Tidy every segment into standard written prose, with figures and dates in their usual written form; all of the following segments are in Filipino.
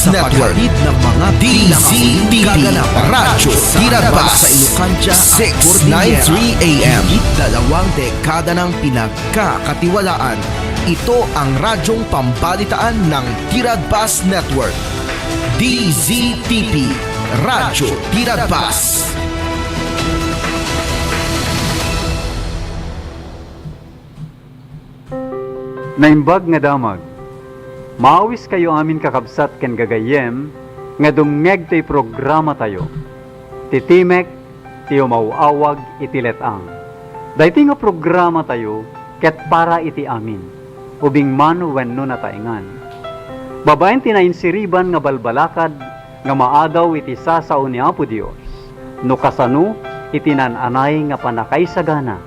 Network ng mga DZTV Radyo Tirabas sa Ilocanja 693 AM. Dalawang dekada ng pinagkakatiwalaan. Ito ang radyong pambalitaan ng Tirabas Network. DZTV Radyo Tirabas. Naimbag nga damag, maawis kayo amin kakabsat ken gagayem, nga dumngeg to'y programa tayo. Titimek, tiyo mauawag itiletang. Dayti nga programa tayo, ket para iti amin, ubing mano wenno nataingan. Babaen tinainsiriban nga balbalakad, nga maadaw iti sasao ni Apo Dios. No kasano, itinananay nga panakaisagana,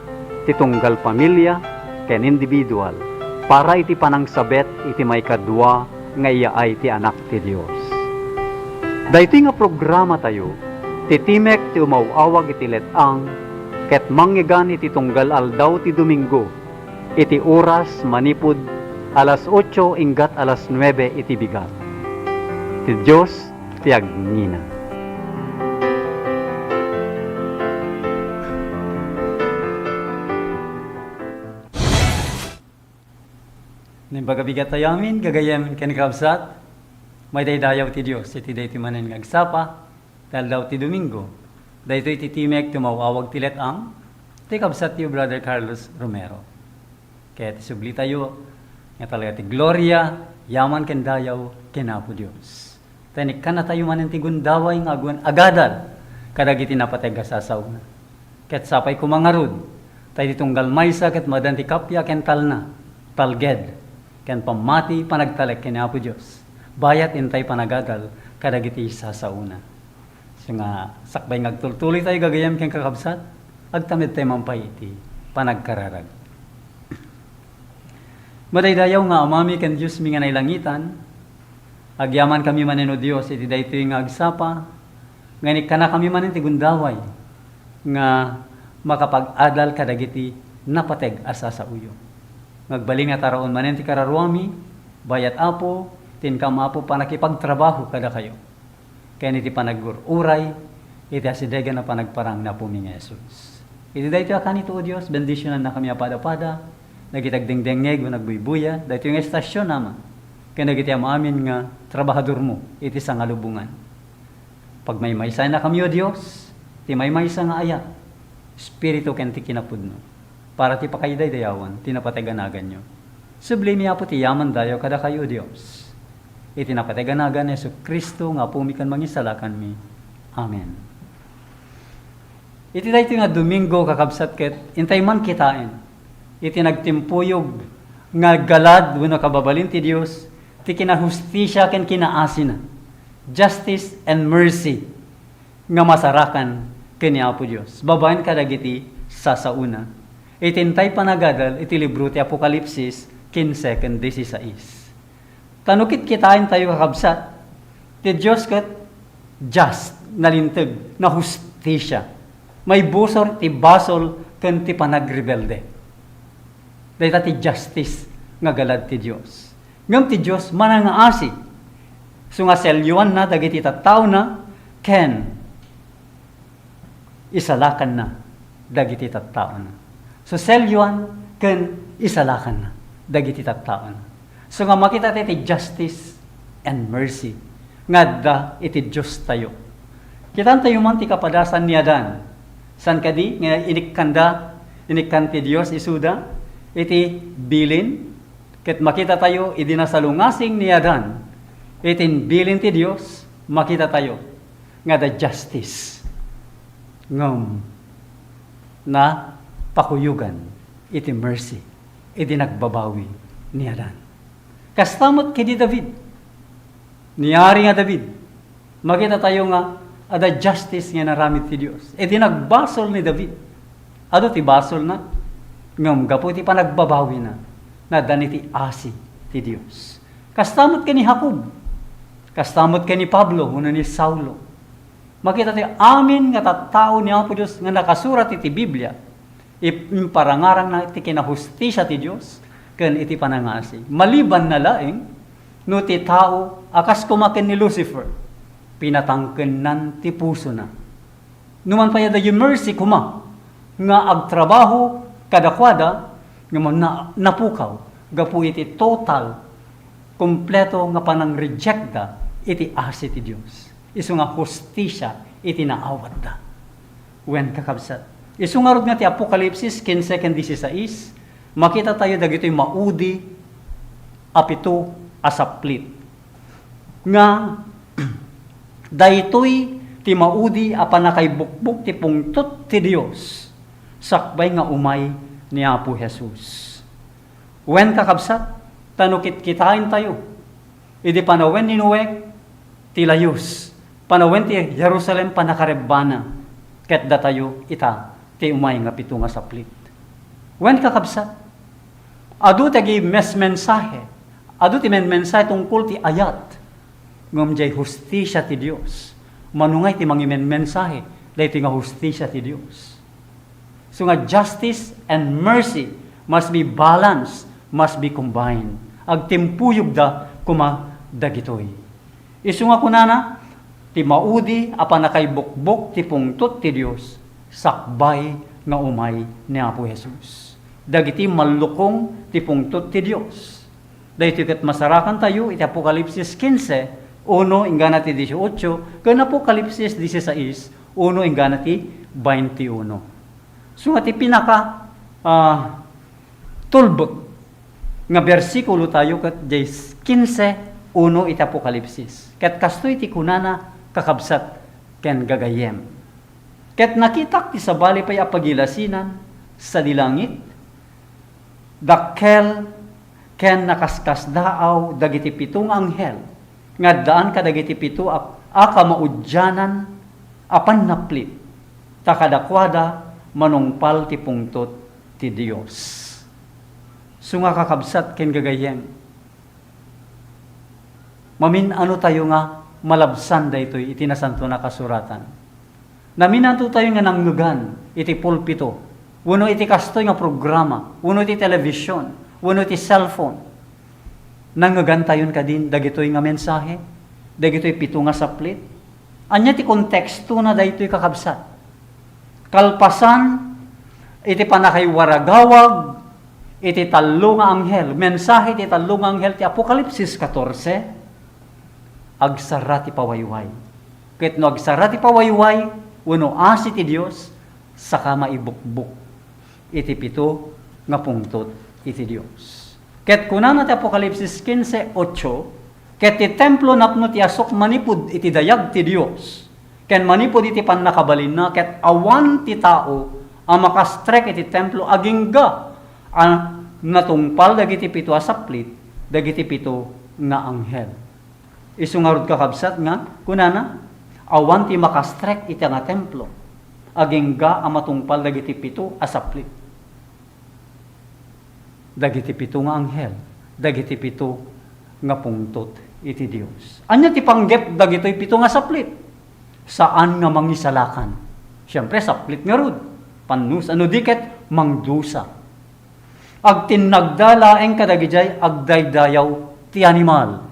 titunggal pamilya, ken individual. Para iti panangsabet iti may kadwa nga iya ay ti anak ti Dios. Dayti nga programa tayo, titimek ti umawawag iti letang, ket manggigan iti tunggal aldaw ti Domingo, iti oras manipud alas 8 inggat alas 9 iti bigat. Ti Dios ti agnina. Nimbagabigat tayo amin, gagayam kanikabsat, may daydayaw ti Diyos, iti dayti manen ngagsapa, dahil daw ti Domingo, dayto iti timek tumawawag ti letang, ti kabsat ti Brother Carlos Romero. Kaya ti subli tayo, nga talaga ti Gloria, yaman ken dayaw, kinapo Diyos. Tanik ka na tayo manen ti gundaway nga agun agadal, kadagiti napateg sasaw na. Ket sapay kumangarud, tayo tunggal maysa ket madan ti kapya ken talna, talged, ken pamati panagtalek ken Apo Dios. Bayat intay panagadal kadagiti sasauna. So nga sakbay ngagtultuloy tayo gagayam ken kakabsat, agtamid tayo mampay iti panagkararag. Madaydayaw nga amami ken Dios mi nga nailangitan, agyaman kami manen o Dios iti daytoy nga agsapa, ngani kana kami manen ti gundaway nga makapag-adal kadagiti napateg asa sa uyo. Magbaling at araon manen ti kararwami, bayat apo, tinkam apo panakipagtrabaho kada kayo. Kaya niti panaggururay, iti asidega na panagparang na po mi Jesus. Iti dahito akan ito o Diyos, bendisyonan na kami apada-pada, nagitagdengdengeg o nagbuybuya, dahito yung estasyon naman, kaya nagitiam amin nga trabahador mo, iti sa ngalubungan. Pag may maysa na kami o Diyos, ti may maysa nga aya, spirito ken ti kinapudno. Para ti pakayday dayawan, tinapataganagan nyo. Sublimi apo ti yaman dayo kada kayo Dios. Itinapataganagan Yesu Kristo nga pumikan mangisalakan mi. Amen. Iti dayto nga Domingo kakabsat ket intay man kitain. Iti nagtimpuyog nga galad wenno kababalin ti Dios ti kinahustisya ken kinaasina. Justice and mercy nga masarakan ken ni Apo Dios. Babaen kadagiti sasauna. Itintay panagadal, iti libro ti Apokalipsis, 15:16. Tanukit kitain tayo kakabsat, ti Diyos kat just, nalintag, na hustisya. May busor ti basol, ken ti panagrebelde. Dahita ti justice, nga galad ti Diyos. Ngam ti Diyos, manangaasi. So nga selyuan na, dagiti tattaw na, ken isalakan na, dagiti tattaw na. So selyuan ken isalakan na dagiti tattaon. So nga makita ti justice and mercy ngadda iti Dios tayo. Kitan tayo man ti kapadasan ni Adan. San kadi nga inikkan ti Dios isuda iti bilin ket makita tayo idinasalungasing ni Adan. Itin bilin ti Dios makita tayo nga the justice ngam na pakuyugan, iti mercy, iti nagbabawi ni Adan. Kastamot kedi David, niyari nga David, makita tayo nga, ada justice nga naramit ti Diyos. Iti nagbasol ni David, ado ti basol na, ngam gapo ti panagbabawi na daniti asi ti Diyos. Kastamot ka ni Jacob, kastamot ka ni Pablo, una ni Saulo. Makita tayo, amin nga tattao ni Apo Diyos nga nakasurat iti Biblia, iparangarang na iti kinahustisya ti Diyos, ken iti panangasi. Maliban na laeng, no ti tao akas kumaken ni Lucifer, pinatangken nan ti puso na. Numan pa yada yung mercy kuma, nga agtrabaho kadakwada, nga napukaw, gapu iti total, kompleto nga panang reject da, iti asi ti Diyos. Isu nga hustisya, iti naawat da. Wen kakabsat. Isu nga rod nga ti Apokalipsis, 15:16, makita tayo dagito'y maudi, apito, asaplit. Nga, daytoy ti maudi apan nakaibukbuk ti pungtot ti Dios sakbay nga umay ni Apo Jesus. Wen kakabsat, tanukit kitain tayo. Idi panawen ni Nuwek ti layos. Panawen ti Jerusalem panakarebana. Ket datayo ita ti umay nga pito nga saplit. Wen kakabsat, adu tagi mensahe. Adu ti mensahe tungkol ti ayat. Ngam jay hustisya ti Dios. Manungay ti mangimen mensahe. Dahi ti nga hustisya ti Dios. So nga justice and mercy must be balanced, must be combined. Agtimpuyog da kuma dagitoy. Isu nga kunana, ti maudi apan nakaibukbok ti pungtot ti Dios sakbay nga umay ni Apo Jesus. Dagiti malukong ti pungtot ti Dios. Dahito ket masarakan tayo iti Apokalipsis 15, 1 ingana ti 18, ken Apokalipsis 16, 1 ingana ti 21. So ati pinaka tulbot nga bersikulo tayo ket 15, 1 iti Apokalipsis. Ket kastoy ti kunana kakabsat ken gagayem. Ket nakitak ti sabali pay apagilasinan sa dilangit, dakkel ken nakaskas daaw dagiti pitong anghel, nga daan kadagiti pito aka maudyanan apan naplit, takadakwada manungpal ti pungtot ti Dios. So nga kakabsat ken gagayem, mamin ano tayo nga malabsan daytoy iti nasanto na kasuratan. Naminanto tayo nga nangnugan iti pulpito, uno iti kastoy nga programa, uno iti television, uno iti cellphone. Nangnugan tayon kadin dagitoy nga mensahe, dagitoy pito nga saplit. Anya ti konteksto na daytoy kakabsat. Kalpasan iti panakaywaragawag iti tallo nga anghel, mensahe iti tallo nga anghel ti Apokalipsis 14, agsara ti pawayway. Ket no agsara ti pawayway, uno asi ti Dios, saka maibukbuk iti pito nga pungtot iti Dios. Ket kunana ti Apokalipsis 15:8, ket ti templo napno ti asok manipud iti dayag ti Dios. Ken manipud iti pannakabalin na, ket awan ti tao ang makastrek iti templo agingga ang natungpal dagiti pito asaplit, dagiti pito nga anghel. Isungarod kakabsat nga, kunana, awan ti makastrek iti nga templo, agingga ang matungpal dagiti pito asaplit. Dagiti pito nga anghel, dagiti pito nga pungtot iti Dios. Anya ti panggep dagitoy pito nga saplit? Saan nga mangisalakan? Siyempre, saplit nga rod. Panus, ano diket? Mangdusa. Agtinagdala ang kadagijay, agdaydayaw ti animal.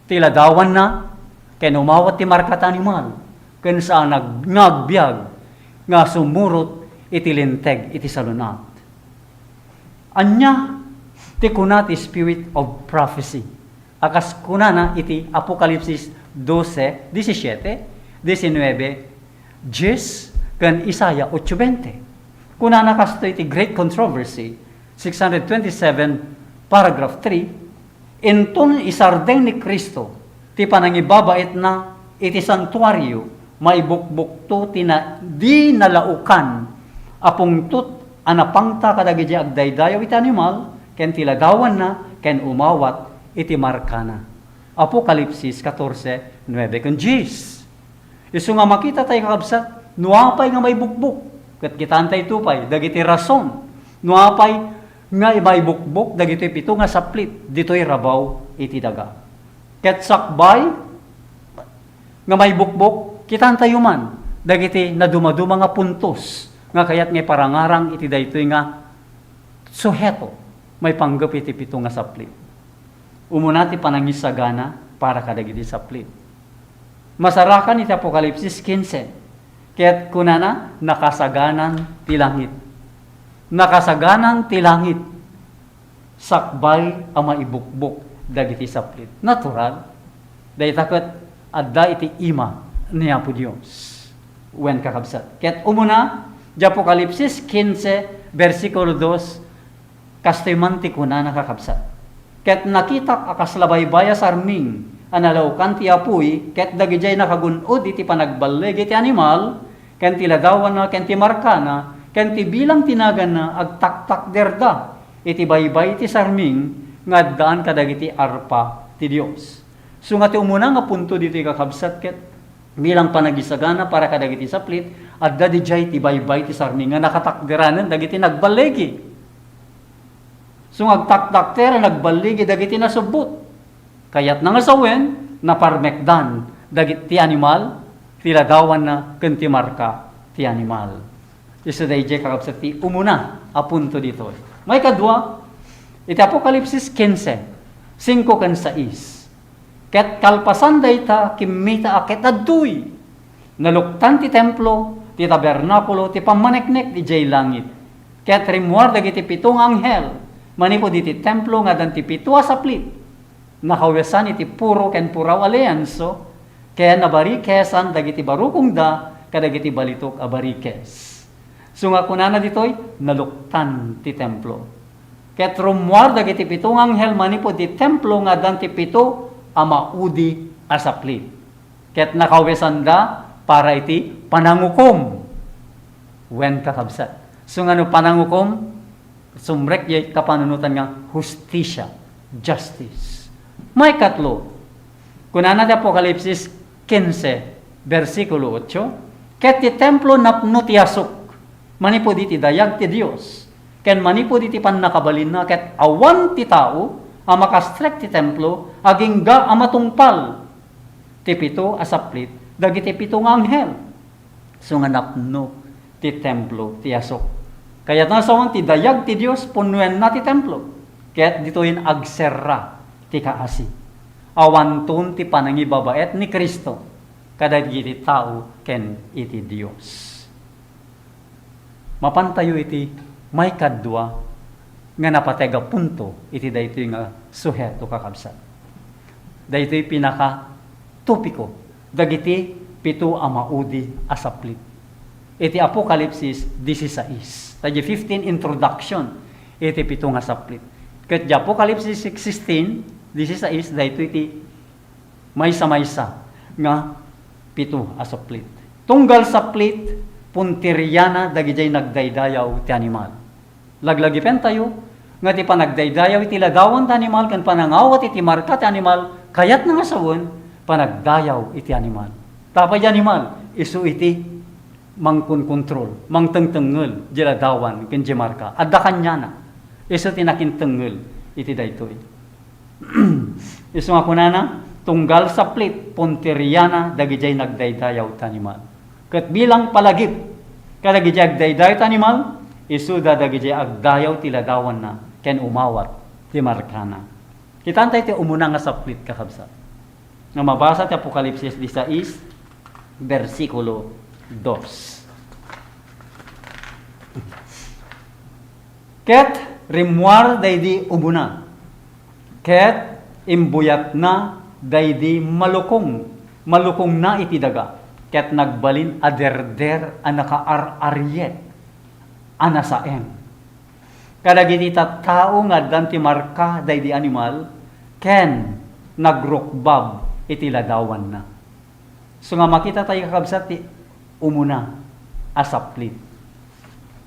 Tila dawan na, ken umawat ti markat animal, ken saan nagbiag, nga sumurot iti linteg iti salunat. Anya, ti kunat spirit of prophecy. Akas kunana iti Apokalipsis 12, 17, 19, 10, ken Isaiah 8:20. Kunana kasto iti great controversy, 627, paragraph 3, inton isardeng ni Kristo, ti panangibabait na iti santuaryo, maibukbukto di nalaukan, apungtut anapangta kadagiti agdaydayaw iti animal, ken tiladawan na, ken umawat iti markana. Apokalipsis 14:9 ken 10. Isu nga makita tayo kakabsat, nuapay nga may bukbuk, ket kitantay tupay, dagiti rason, nuapay nga ibaybukbok dagitoy pito nga saplit ditoy rabaw iti daga. Ket sakbay nga may bukbok kitan tayo man dagiti naduma-duma nga puntos nga kayat nga parangarang iti daytoy nga suheto may panggap iti pito nga saplit. Umuna ti panangisagana para kadagiti saplit. Masarakan iti Apokalipsis 15. Kaya't kunana, nakasaganan ti langit. Nakasaganan ti langit. Sakbay ang maibukbuk dagiti saplit. Natural. Dahil takot, adda iti ima niya po Diyos. When kakabsat. Kaya't umuna, di Apokalipsis 15, versikulo 2, kastimanti kuna nakakabsat. Kaya't nakita akas labaybaya sarming, analawkan ti apuy, kaya't dagijay nakagunod iti panagbalig iti animal, kaya't tiladawan na, kaya't timarka na, kaya't bilang tinagan na, agtaktak derda, iti baybay iti sarming, nga daan kadagiti arpa ti Dios. So nga ti umuna nga punto dito kakabsat, kaya't bilang panagisagana para kadagiti saplit, at dadijay ti baybay ti sarming, nga nakatakderanan, dagiti nagbaligi. So agtaktakter, nagbaligi, dagiti nasubot. Kaya't nangasawen, naparmekdan, dagiti animal, tiladawan na kentimarka ti animal. Isa dayjay kakabsat ti umuna, apunto dito. May kadwa, iti Apokalipsis 15, 5 kan 6. Ket kalpasan dayta kimmita aket adduy. Naluktan ti templo, ti tabernakulo, ti pamaneknek di jay langit. Ket rimuar dagiti pitong anghel, manipod iti templo nga dan ti pitwa saplit. Nakawesan iti puro ken puraw alianso, kaya nabarikesan dagiti barukong da, kadagiti balitok a barikes. So nga kunana ditoy, naluktan ti templo. Ket rimuar dagiti pitong anghel, manipod ti templo nga dan ti pito, amaudi asaplit. Ket nakawesan da para iti panangukom. When kakabsat. So nga no panangukom, sumrek yay kapanunutan nga justisya, justice. May katlo. Kunana ti Apokalipsis 15, versikulo 8, ket ti templo napno ti asok, manipod iti dayag ti Dios, ken manipod iti pannakabalin na, ket awan ti tao, ang makastrek ti templo, aging ga amatungpal, ti pito asaplit, dagiti pitong anghel. So nga napno ti templo, ti asok. Kaya nasawan ti dayag ti Dios, punuen na ti templo. Kaya ditoin agserra ti kaasi. Awanton ti panangibabaet ni Kristo, kadagiti tao ken iti Dios. Mapantayo iti may kadwa, nga napatega punto, iti daytoy nga suheto kakabsat. Daytoy pinaka topiko, dagiti pito amaudi asaplit. Iti Apokalipsis 16, tadi 15 introduction, iti pito nga saplit. Ket di Apokalipsis 16, 16, daytoy iti maysa-maysa nga pito asaplit. Tunggal saplit, puntiryana, dagijay nagdaydayaw ti animal. Laglagipen tayo, nga ti panagdaydayaw iti ladawan ti animal, kan panangawat iti marka ti animal, kayat nga sawon, panagdayaw iti animal. Tapay ti animal, isu iti mangkunkontrol, mangtengtengel, di ladawan, ken di marka. Adda kanya na, isu tinakintengel, iti daytoy. Isu nga kunana, tunggal saplit, puntiryana, dagijay nagdaydayaw ti animal. Ket bilang palagip, kadagijay agdaydayaw ti animal, isu dadagijay agdayaw ti ladawan na, ken umawat ti markana. Kitantay ti umuna nga saplit kakabsat. Nga mabasa ti Apokalipsis 16, versikulo 2. Ket rimuar daydi umuna. Ket imbuyat na daydi malukong. Malukong na iti daga. Ket nagbalin aderder a nakaar-aryet. Anasaem. Kadagiti tattao nga danti marka daydi animal, ken nagrukbab iti ladawan na. So nga makita tayo kakabsat ti umuna asaplit.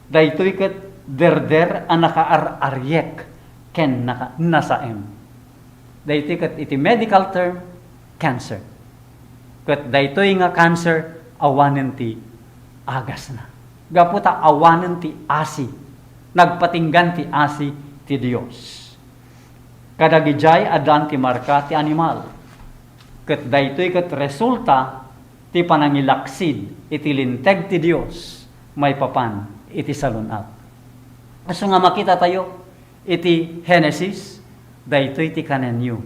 Daytoy ket derder a nakaar-aryek ken nasaem. Daytoy ket iti medical term cancer. Ket daytoy nga cancer awanen ti agas na. Gaputa awanen ti asi, nagpatinggan ti asi ti Dios. Kadagijay adan ti marka ti animal. Ket daytoy ket resulta ti panangilaksid iti linteg ti Dios, may papan iti salunat. Aso nga makita tayo iti Genesis daytoy ti kanenyo,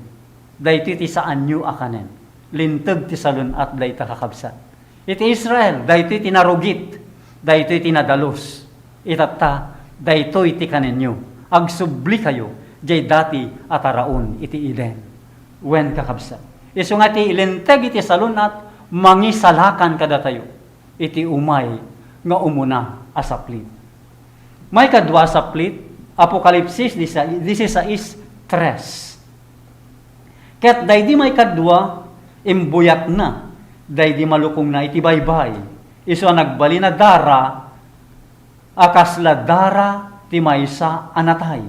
daytoy ti saan nyo akanen, lintag ti salun at dayta kakabsat. Iti Israel, daytoy ti narugit, daytoy ti nadalos, itata, daytoy ti kanenyo, agsubli kayo, jay dati at araon iti Eden, wen kakabsat. Isu nga ti ilintag iti salun at mangisalakan kada tayo, iti umay nga umuna asaplit. May kadwa saplit, Apokalipsis 16:3. Ket daydi may kadwa, imbuyat na, daydi malukong na iti baybay. Isu nagbali na dara, akasla dara ti maysa anatay.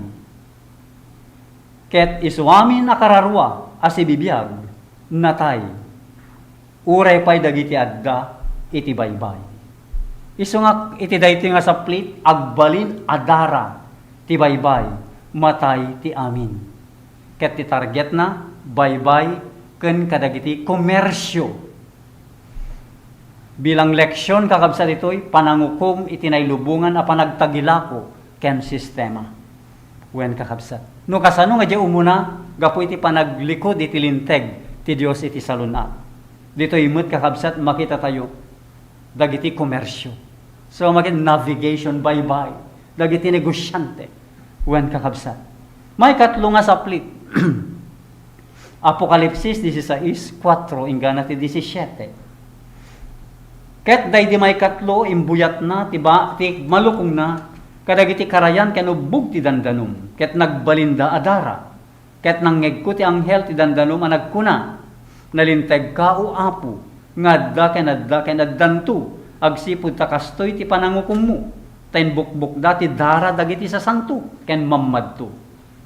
Ket isuamin akararwa asibibiyag natay. Uray pay dagiti adda iti baybay. Isu nga iti daytoy nga saplit agbalin adara ti baybay matay ti amin. Ket ti target na baybay ken kadagiti komersyo. Bilang leksyon kakabsat itoy panangukom iti nailubungan a panagtagilako ken sistema. Wen kakabsat. No kasano nga di umuna gapu iti panaglikod iti linteg ti Dios iti salunat. Dito imut kakabsat makita tayo dagiti komersyo. So makita navigation baybay, dagiti negosyante wen kakabsat. May katlo nga saplit. Apokalipsis 16:4 ingana ti 17. Ket daydi may katlo imbuyat na ti malukong na kadagiti karayan ken ubbog ti dandanum. Ket nagbalinda adara. Ket nanggegko ti anghel ti dandanum a nagkuna. Nalinteg ka o apo, ngadda ken addanto, agsipud ta kastoy ti panangukom mo. Tayin bukbuk da ti dara dagiti sa santo, ken mammadto.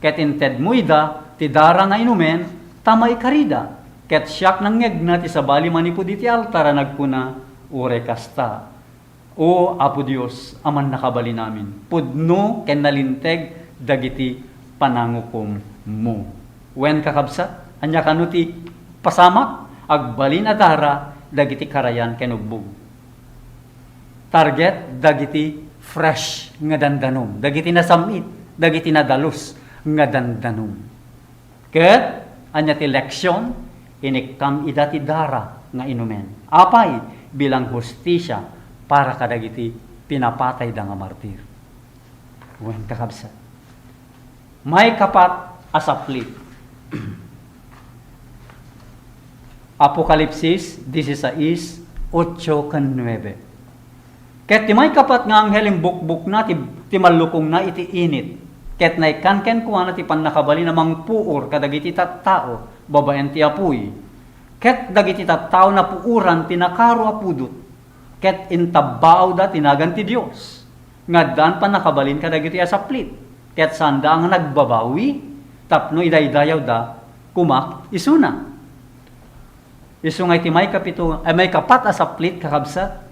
Ket inted mo ida, ti dara nga inumen, tamay karida. Ket siyak nangyegna ti sabali manipud iti altara nagkuna, ure kasta. O Apo Dios, aman nakabali namin. Pudno ken nalinteg dagiti panangukom mo. Wen kakabsat, anya kanu ti pasamak, agbalin adara, dagiti karayan ken ubbog. Target, dagiti fresh nga dandanom. Dagiti nasamit, dagiti nadalos nga dandanom. Ket, anya ti leksyon, iniktam ida ti dara nga inumen. Apay, bilang hustisya, para kadagiti pinapatay da nga martir. Wen kakabsat. May kapat asaplit. Apokalipsis 16:8-9. Ket ti may kapat nga anghel imbukbuk na ti malukong na iti init. Ket naikanken kuana ti pannakabali na mangpuor kadagiti tattao babaen ti apuy. Ket dagiti tattao na puuran tinakaro apudot. Ket intabbaaw da tinagan ti Dios. Ngaddan pannakabalin kadagiti asaplit. Ket sanda nga nagbabawi tapno idaydayaw da kumak isuna. Isu nga iti may kapat asaplit kakabsat,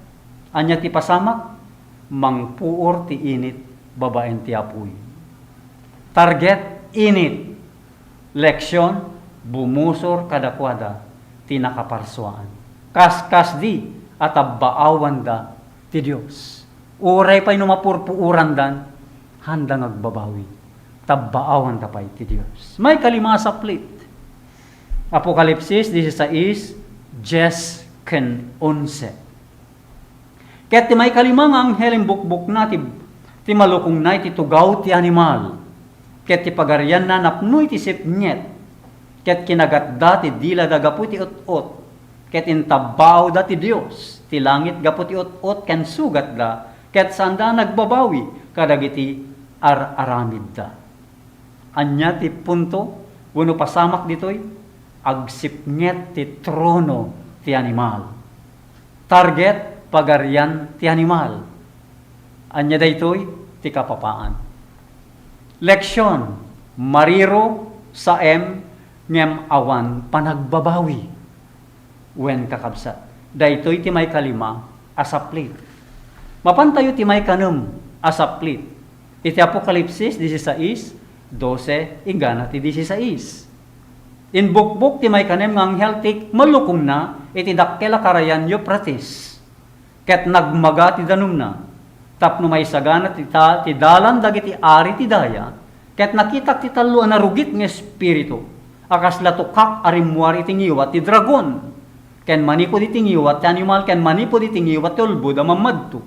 anya ti pasamak, mangpuor ti init, babaen ti apuy. Target, init. Leksyon, bumusor kadakwada, ti nakaparsuaan. Kas di, at abbaawan da ti Diyos. Uray pa'y numapurpuuran dan, handang agbabawi. Tabbaawan da pa'y ti Diyos. May kalima saplit. Apokalipsis 16:10. Ket ti may kalimang anghel imbukbuk na ti malukong na iti tugaw ti animal. Ket ti pagaryan na napnoy ti sipnyet. Ket kinagatda ti dila da gapu ti ut-ut. Ket intabaw da ti Dios. Ti langit gapu ti ut-ut ken sugat da. Ket sanda nagbabawi kadagiti aramid da. Anya ti punto wenno pasamak ditoy agsipnget ti trono ti animal. Target, pagaryan ti animal. Anya daytoy ti kapapaan. Leksyon, mariro saem ngem awan panagbabawi. Wen kakabsat. Daytoy ti may kalima asaplit. Mapantayo ti may kanum asaplit. Iti Apokalipsis 16:12 ingana ti 16. Inbukbuk ti may kanem nga anghel ti malukong na iti dakkela karayan Euphrates. Ket nagmaga ti danum na tapno may sagana ti dalan dagiti ari ti daya Ket nakita ti talo a narugit nga espiritu. Akas latukak arimuar itingiwat ti dragon. Ken manipod itingiwat ti animal, ken manipod itingiwat ti ulbod a mamadto.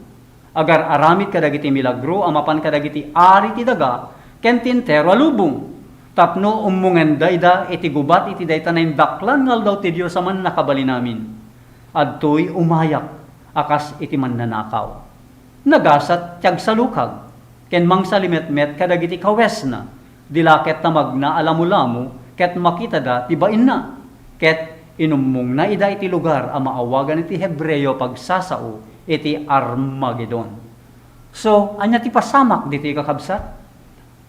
Agar aramid kadagiti milagro, amapan kadagiti ari ti daga, ken tintero a lubong. Tapno umungenda ida iti gubat iti dayta na indaklan ngal daw ti Dios aman nakabali namin. Adtoy umayak akas iti mannanakaw. Nagasat tiyag salukag. Ken mangsalimetmet kadagiti kawes na, dilaket na magna alamulamu, ket makita da tibain na, ket inumong na ida iti lugar a maawagan iti Hebreo pagsasao iti Armageddon. So, anya ti pasamak diti kakabsat?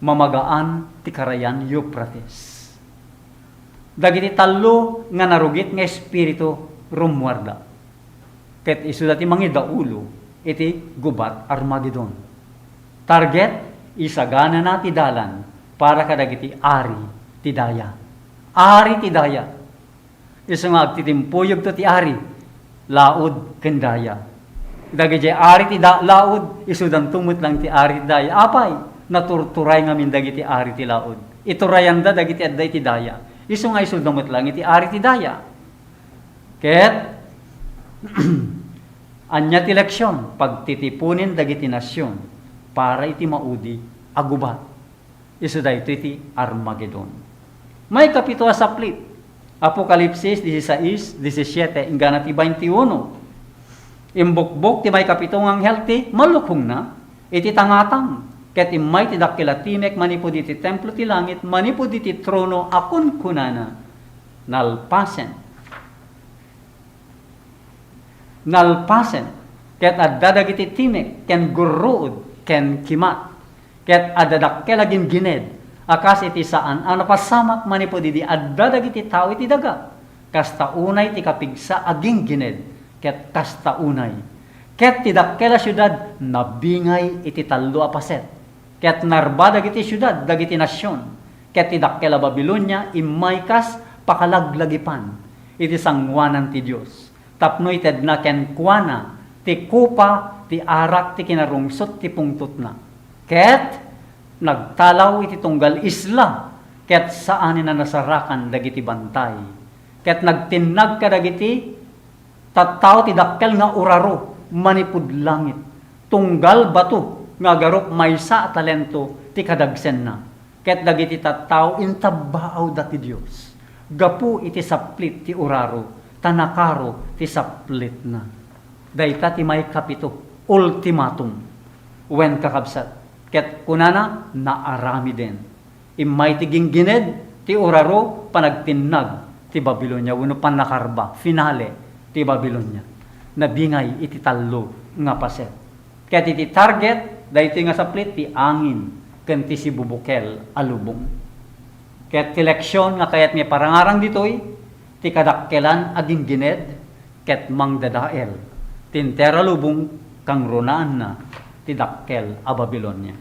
Mamagaan ti karayan Euphrates. Dagiti talo nga narugit nga espiritu rumwarda. Ket isu dati mangidaulo iti gubat Armageddon. Target, isagana na ti dalan para kadagiti ari ti daya. Ari ti daya. Isu nga agtitimpuyog to ti ari, laod ken daya. Dagiti ari ti laod, isu dan tumut lang ti ari ti daya. Apay, naturturay ngamin dagiti ari ti laod. Iturayan da dagiti adday ti daya. Isu nga isu damot lang iti ari ti daya. Ket anya ti leksyon pagtitipunin dagiti nasyon para iti maudi agubat. Isu dayto iti Armageddon. May kapito a saplit. Apokalipsis 16, 17, ingana ti 21. Imbukbok ti may kapito ng anghel ti malukhong na iti tangatang. Ket imay ti dakkila timek manipod iti templo ti langit, manipod iti trono akon kunana nalpasen. Nalpasen. Ket addadag iti timek ken gurruod ken kimat. Ket adadakkel agin gined. Akas iti saan ang napasamak manipod iti addadag iti tao iti daga. Kasta unay ti kapigsa aging gined. Ket kasta unay. Ket ti dakkel a syudad nabingay iti tallo a paset. Ket narbadag iti syudad dagiti nasyon. Ket ti dakkel a Babilonia imay kas pakalaglagipan iti sangwanan ti Dios. Tapno ited na ken kuana ti kupa ti arak ti kinarungsot ti pungtot na. Ket nagtalaw iti tunggal isla, ket saan na nasarakan dagiti bantay. Ket nagtinag kadagiti tattao ti dakkel nga uraro manipud langit. Tunggal bato nga garok maysa a talento ti kadagsen na. Ket dagiti tattao intabbaaw dati Dios. Gapu iti saplit ti uraro, tanakaro ti saplit na. Dayta ti may kapito, ultimatum. Wen kakabsat. Ket kunana, naarami din. Imay ti ginggined, ti uraro, panagtinag, ti Babilonia. Wano panakarba, finale, ti Babilonia. Nabingay iti tallo nga paset. Ket iti target, dayto nga saplit, ti angin, ken ti si bubukel alubong. Ket ti leksyon nga kayat ni parangarang ditoy, ti kadakkelan aging gined, ket mangdadael. Tintera lubong kang runaan na ti dakkel a Babilonia.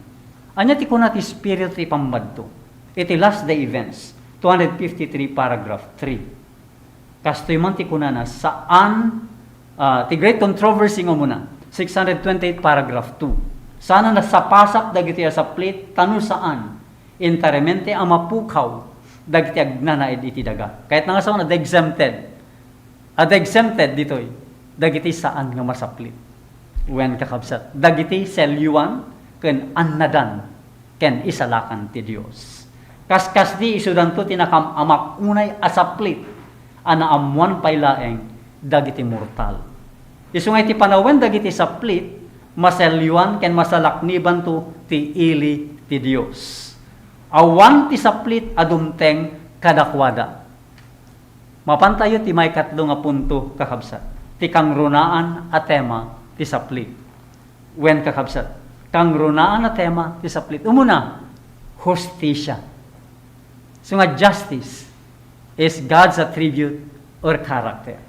Anya ti kuna ti spirit ti pammadto. Iti last day events, 253 paragraph 3. Kastoy man ti kuna na saan ti great controversy nga muna, 628 paragraph 2. Sana nasapasak dagiti asaplit tanu saan interemente a mapukaw dagiti agnanaid iti daga. Kahit nga sa exempted. Exempted ditoy dagiti saan nga masaplit. Wen kakabsat. Dagiti selyuan ken annadan ken isalakan ti Dios. Kaskas di isudanto tinakamamak unay asaplit ana amuan paylaeng dagiti mortal. Isungay ti panawen dagiti saplit maselyuan ken masalakniban to ti ili ti Dios. Awan ti saplit adumteng kadakwada. Mapantayo ti may katlo nga punto kakabsat. Ti kangrunaan a tema ti saplit. Wen kakabsat. Kangrunaan a tema ti saplit. Umuna, hustisya. So nga justice is God's attribute or character.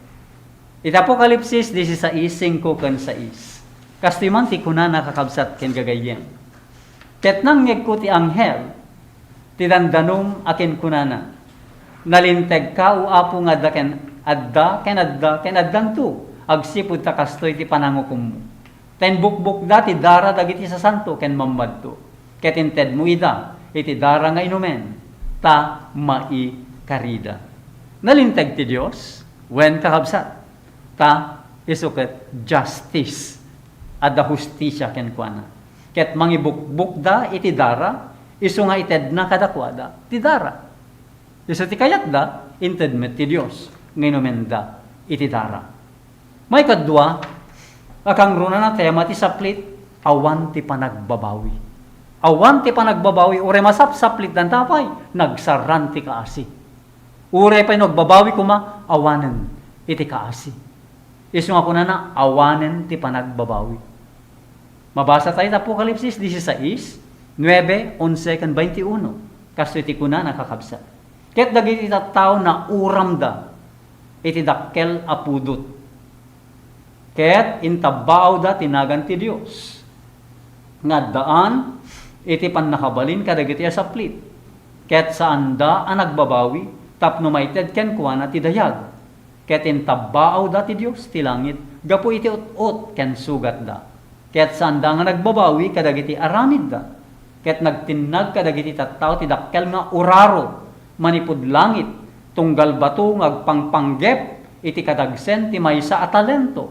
Iti Apokalipsis 16:5 ken 6. Kastiman ti kuna nakakabsat ken gagayen. Ket nang ngegko ti anghel ti dandanom aken kunana. Nalinteg ka o apo nga adda ken addanto agsipud ta kastoy ti panangukom mo. Ten bukbuk dati dara dagiti sa santo ken mammadto. Ket inted mo ida iti dara nga inumen, ta maikarida. Nalinteg ti Dios, wen kakabsat, ta isuket justice, adda hustisya kenkwana. Ket mangibukbuk da iti dara, isu nga ited na kadakwada, ti dara. Isu ti kayat da, inted met ti Dios, nga inumen da iti dara. May kadwa, akang runa na tema ti saplit, awan ti panagbabawi. Awan ti panagbabawi, ure masapsaplit dan tapay, nagsaran ti kaasi. Ure pa'y nagbabawi kuma, awanen iti kaasi. Isu nga kuna na, awanen ti panagbabawi. Mabasa tayo sa Apokalipsis 16, 9, 11, kan 21. Kaso iti kuna nakakabsat. Ket dagiti tattao na uram da, iti dakkel apudot. Ket intabao da tinagan ti Dios. Nga daan, iti pannakabalin kadagiti asaplit. Ket saan da ang nagbabawi, tapno maited ken kuana ti dayag. Ket intabao da ti Dios ti langit, gapu iti ut-ut ken sugat da. Ket saan da nga nagbabawi kadagiti aramid da. Ket nagtinag kadagiti tattao ti dakkel nga uraro, manipud langit, tunggal bato ngagpangpanggep, iti kadagsen ti maysa a talento.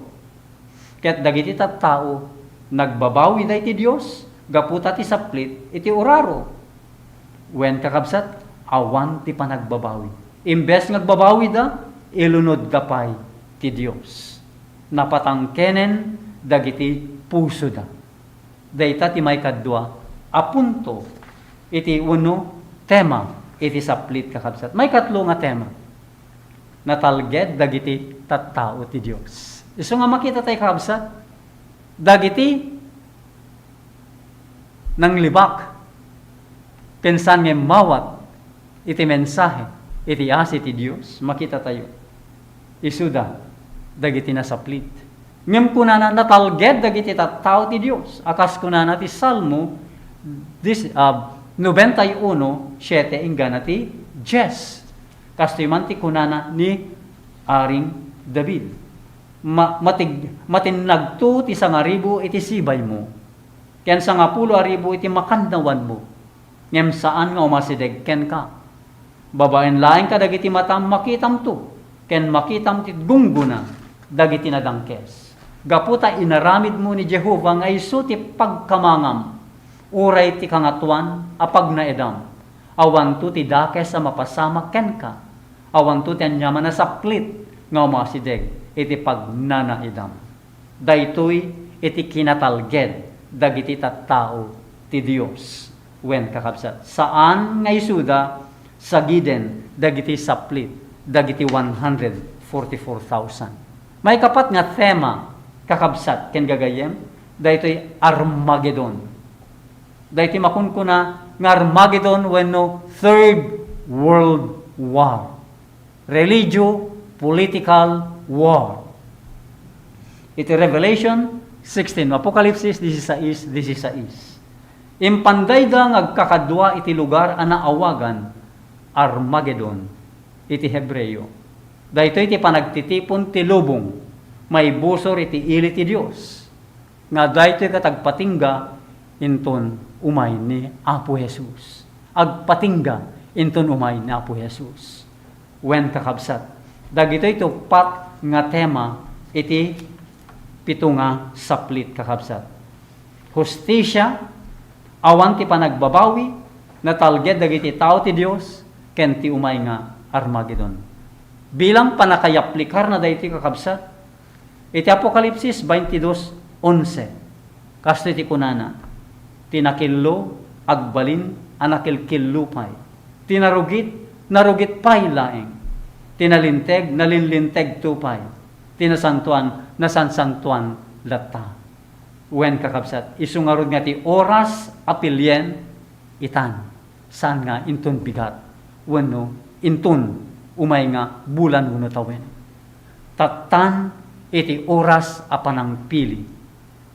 Ket dagiti tattao nagbabawi da iti Dios, gaputa ti saplit iti uraro. Wen kakabsat, awan ti panagbabawi. Imbes ngagbabawi da, ilunod da pay ti Dios. Napatangkenen dagiti puso da. Dayta ti may kadwa, apunto iti uno tema iti saplit kakabsat. May katlo nga tema. Natalged dagiti tattao ti Dios. Isu nga makita tayo kakabsat, dagiti nang libak, pensan nga mawat, iti mensahe, iti asi ti Dios, makita tayo. Isuda, dagiti nasaplit. Ngem kunana natalged dagiti tattao ti Dios. Akas kunana ti Salmo 91:7 ingana ti Jes. Kastoy man ti kunana ni Aring David. Matinagto ti 1,000 iti sibay mo. Ken 10,000 iti makandawan mo. Ngem saan nga umasideg ken ka. Babaen laeng ka dagiti matam makitam to. Ken makitam ti gungguna dagiti nadangkes. Gaputa inaramid mo ni Jehova nga isu ti pagkamangam. Uray ti kangatuan apag na edam. Awan to ti dakes sa mapasama ken ka. Awan to ti anyaman na saplit nga umasideg iti pagnanaidam. Daytoy iti kinatalged dagiti tattao ti Dios. Wen kakabsat. Saan nga isuda sagiden dagiti saplit, dagiti 144,000. May kapat nga tema kakabsat ken gagayem, daytoy Armageddon. Daytoy makunkuna nga Armageddon wenno Third World War. Religio-political war. Iti Revelation 16, Apokalipsis 16. Impanday da ngagkakadwa iti lugar ana awagan Armageddon iti Hebreo. Daytoy iti panagtitipon ti lubong, may busor iti ili ti Dios. Nga daytoy katagpatingga inton umay ni Apo Jesus. Agpatingga inton umay ni Apo Jesus. Wen kakabsat. Dagitoy tuppat nga tema iti pito nga saplit kakabsat. Hustisya, awan ti panagbabawi, natalged dagiti tao ti Dios, ken ti umay nga Armageddon. Bilang panakayaplikar na dayti kakabsat, iti Apokalipsis 22:11. Kasto iti kunana, tinakillo, agbalin, anakilkillupay. Tinarugit, narugit pay laeng. Tinalinteg, nalinlinteg tupay. Tinasantuan, nasansantuan lata. Wen kakabsat, isungarod nga ti oras apilyen itan. Saan nga inton bigat? Wenno inton umay nga bulan wenno tawen. Tatan iti oras apanang pili.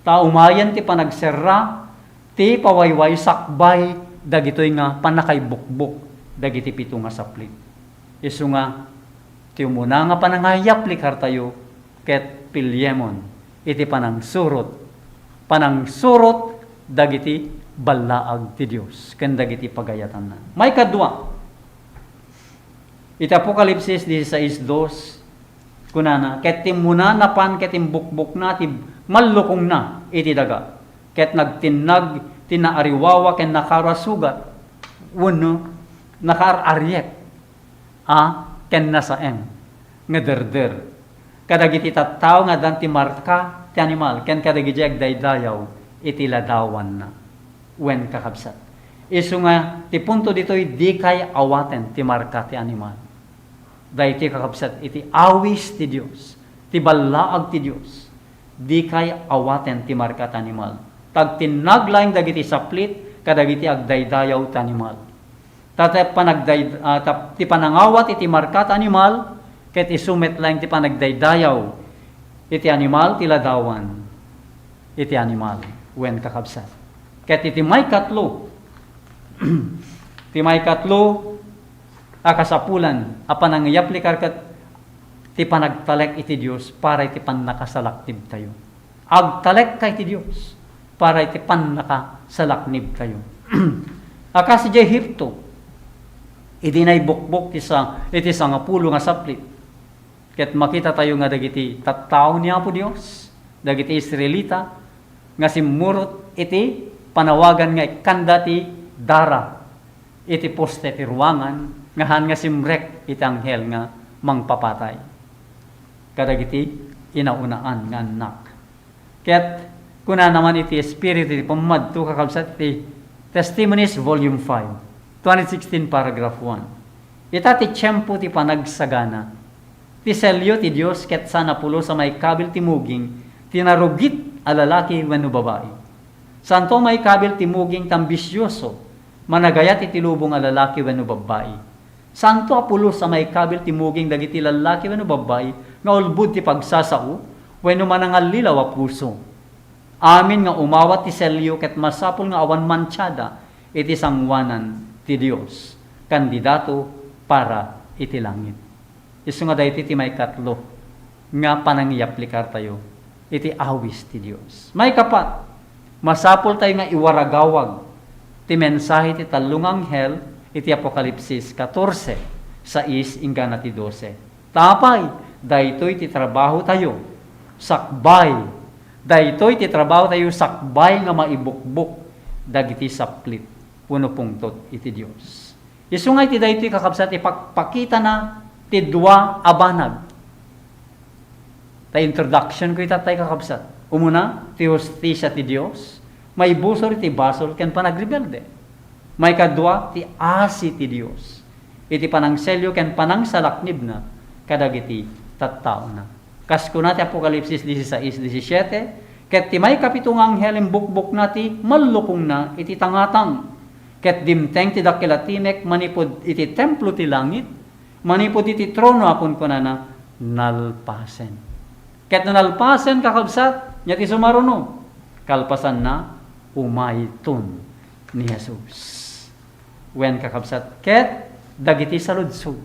Ta umayan ti panagserra, ti pawayway sakbay, dagitoy nga panakaybukbuk, dagiti pito nga saplit. Isu nga, ti umuna nga panangayaplikar tayo, ket pilyemon, iti panangsurot dagiti balaag ti Dios ken dagiti pagayatan na. May kadua. Iti Apokalipsis 16:2 kunana ket timuna napan ket timbukbok na ti mallukong na iti daga. Ket nagtinag tinaariwawa ken nakarasugat wenno nakararyek ken nasaem nga derder. Kadagiti tattao nga dan ti marka ti animal ken kadagiti agdaydayaw iti ladawan na. Wen kakabsat. Isu nga ti punto ditoy di kay awaten ti marka ti animal. Dayti kakabsat iti awis ti Dios, ti balaag ti Dios. Di kay awaten ti marka ti animal. Tag tinaglaing dagiti saplit kadagiti agdaydayaw ti animal. Ti panangawat iti marka ti animal ket isumet laing ti panagdaydayaw iti animal ti ladawan iti animal wen kakabsat. Ket iti may katlo ti may katlo akasapulan apan nangyaplikar ket ti panagtalek iti Dios para iti pannakasalaknib tayo. Agtalek kay ti Dios para iti pannakasalaknib tayo. Akas iti Ehipto iti naibukbok iti sangapulo nga saplit. Ket makita tayo nga dagiti tattao ni Apo Dios, dagiti Israelita nga simmurot iti panawagan nga ikanda ti dara iti poste ti ruangan ngahan nga simrek iti anghel nga mangpapatay kadagiti inaunaan nga anak. Ket kuna naman iti espiritu iti pamadto kakabsat iti Testimonies volume 5 2016 paragraph 1. Ita ti tiyempo ti panagsagana ti selyo ti Dios ket sana pulo sa may kabil ti muging tinarugit a lalaki wenno babae. Santo may kabil ti muging tambisyoso, managayat iti lubong a lalaki wenno babae. Santo apulo sa may kabil ti muging dagiti lalaki wenno babae, nga ulbud ti pagsasao, wenno manangallilaw a puso. Amin nga umawat ti selyo ket masapul nga awan mansyada iti sangwanan ti Dios. Kandidato para iti langit. Isu nga dayti ti may katlo nga panangyaplikar tayo iti awis ti Dios. May kapat masapol tayo nga iwaragawag ti mensahe ti talong anghel iti Apokalipsis 14:6 ingana ti 12. Tapay, daytoy ti trabaho tayo, sakbay. Daytoy ti trabaho tayo, sakbay nga maibukbok dagiti saplit, puno pungtot iti Dios. Isungay ti daytoy kakabsat ipakpakita na ti dua abanag. Ta introduction ko itatay kakabsat. Umuna, ti hostisya ti Dios, may busor ti basol ken panagrebelde. May kadua ti asi ti Dios. Iti panangselyo ken panangsalaknib na kadagiti tattao na. Kas kuna ti Apokalipsis 16:17, ket ti may kapitong anghel imbukbok na ti mallukong na iti tangatang. Ket dimteng ti dakilatimek manipod iti templo ti langit, manipod iti trono apon kunana nalpasen. Ket nalpasen kakabsat nya ti sumaruno kalpasan na umayton ni Jesus. Wen kakabsat ket dagiti saludsod.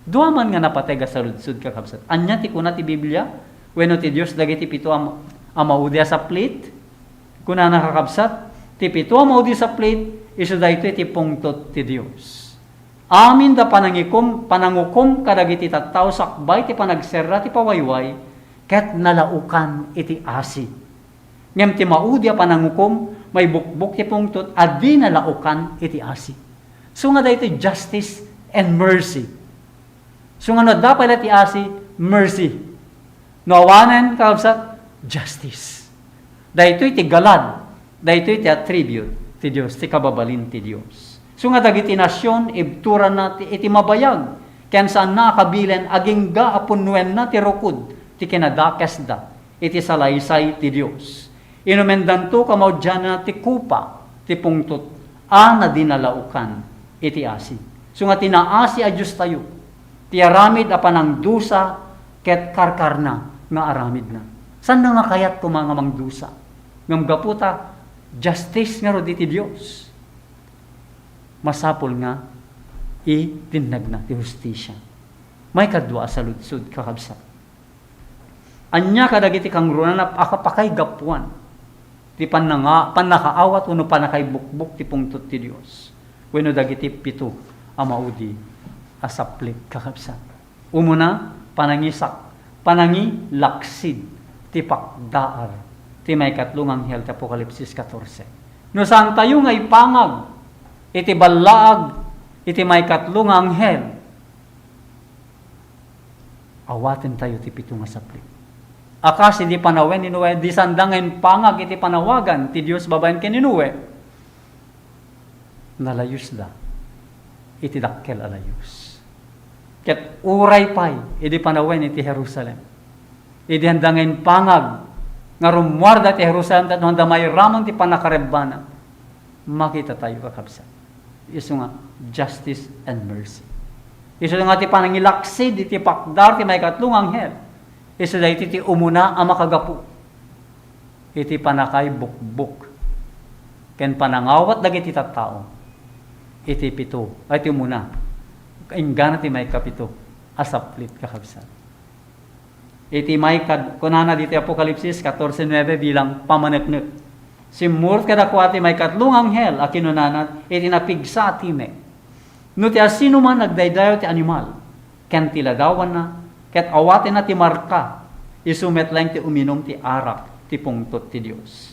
Duaman nga napatega saludsod kakabsat. Anya ti kuna ti Biblia wenno ti Dios dagiti pito amaudi sa plate. Kuna nakakabsat ti pito amaudi sa plate isu daytoy ti pungtot ti Dios. Amin da panangukom kadagiti tattao sakbay ti panagserra ti pawayway ket nalaukan iti asi. Ngem ti maudya panangukom may bukbok ti pungtot adi nalaukan iti asi. So nga daytoy justice and mercy. So nga dapat ti asi mercy. No awanen kakabsat justice. Daytoy ti galad, daytoy ti attribute ti Dios, ti kababalin ti Dios. So nga dagiti nasyon ibturan na iti mabayag ken saan na kabilen aging ga apunwen na ti rukod ti kinadakes da iti salaysay ti Dios. Inumendanto kamaudyan na ti kupa ti pungtot na dinalaukan iti asi. So nga tinaasi a Diyos tayo ti aramid a panangdusa ket karkarna nga aramid na. San na nga kayat ko mga mangdusa? Ngam gaputa justice nga ro ti Dios. Masapol nga itinag na ti hustisya. May kadwa sa lutsud kakabsat. Anya kadagiti kang runan na akapakay gapuan ti ti panakaawat uno panakaibukbuk ti pungtot ti Dios. Wenno dagiti pito a maudi a saplit kakabsat. Umuna panangisak, panangilaksid ti pakdaar ti may katlong anghel ti Apokalipsis 14. No saan tayo nga ipangag iti balaag iti may katlong anghel, awaten tayo ti pito nga saplit. Akas hindi panawen inuwe, di sandangan pangag iti panawagan ti Dios babaen ken inuwe. Nalayus da iti dakkel alayus. Ket uray pay iti panawen iti Jerusalem. Iti handangan pangag nga rumwarda ti Jerusalem tat handa may ramon ti panakarebbana. Makita tayo kakabsat. Isu nga justice and mercy. Isu nga ti panangilaksid iti pakdar ti may katlong anghel. Isu da iti umuna ang makagapu. Iti panakay bukbuk. Ken panangawat dagiti tattao. Iti pito. Iti umuna. Ingana ti may kapito. Asaplit kakabsat. Iti may kunana dito Apokalipsis 14:9 bilang pamaneknek. Simurt kadakwati may katlong anghel a kinunanat iti napigsa ti me. No ti asino man nagdaydayo ti animal, ken tiladawan na, ket awaten na ti marka, isumet lang ti uminom ti arak, ti pungtot ti Dios.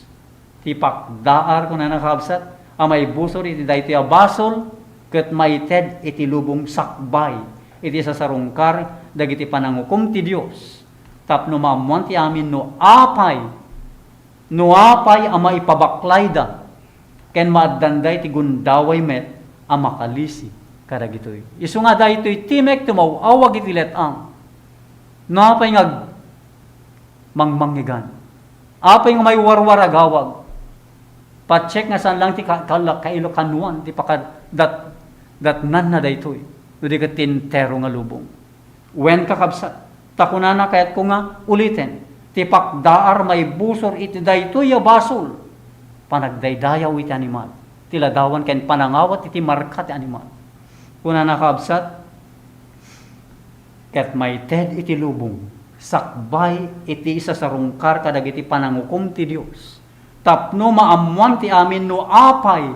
Ti pakdaar kunana kakabsat, a may busor iti dayti a basol, ket maited iti lubong sakbay, iti sasarungkar, dagiti panangukom ti Dios. Tapno maamuan ti amin no apay ama ipabaklay da, ken maaddanday ti gundaway met, a makalisi, karagitoy. Isu nga da ito'y timek tumawawag iti letang, napay ngag mangmangigan, apay nga may warwaragawag, pacheck nga saan lang ti kailokanuan, ti pakad dat nan na da ito'y, no di ka tintero nga lubong. Wen kakabsat, takunana kayat ko nga ulitin, ti pakdaar may busor iti daytoy a basol, panagdaydayaw iti animal, tiladawan ken panangawat iti marka ti animal. Kuna nakabsat, ket may ted iti lubong, sakbay iti isa sa rungkar kadagiti panangukom ti Dios. Tapno maamuan ti amin no apay,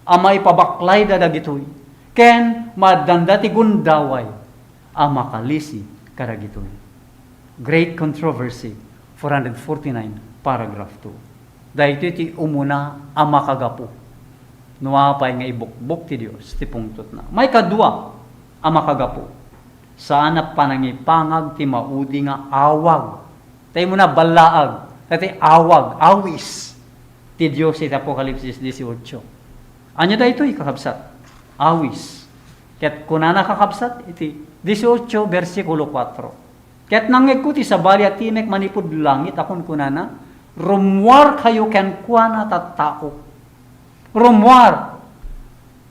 amay pabaklay da dagitoy, ken madanda ti gundaway, a makalisi kadagitoy. Great controversy, 449, paragraph 2. Dahil iti umuna ang makagapu. Nuapay nga ibukbuk ti Dios, ti pungtot na. May kadua ang makagapu. Saan na panangipangag ti maudi nga awag. Tayo muna balaag. Tati awag, awis. Ti Dios iti Apokalipsis 18. Anya da ito kakabsat? Awis. Ket kunana kakabsat iti 18 versikulo 4. Ket nangikuti sa bali at timek manipud langit akon kunana, rumwar kayo ken kuana tattao. Rumwar.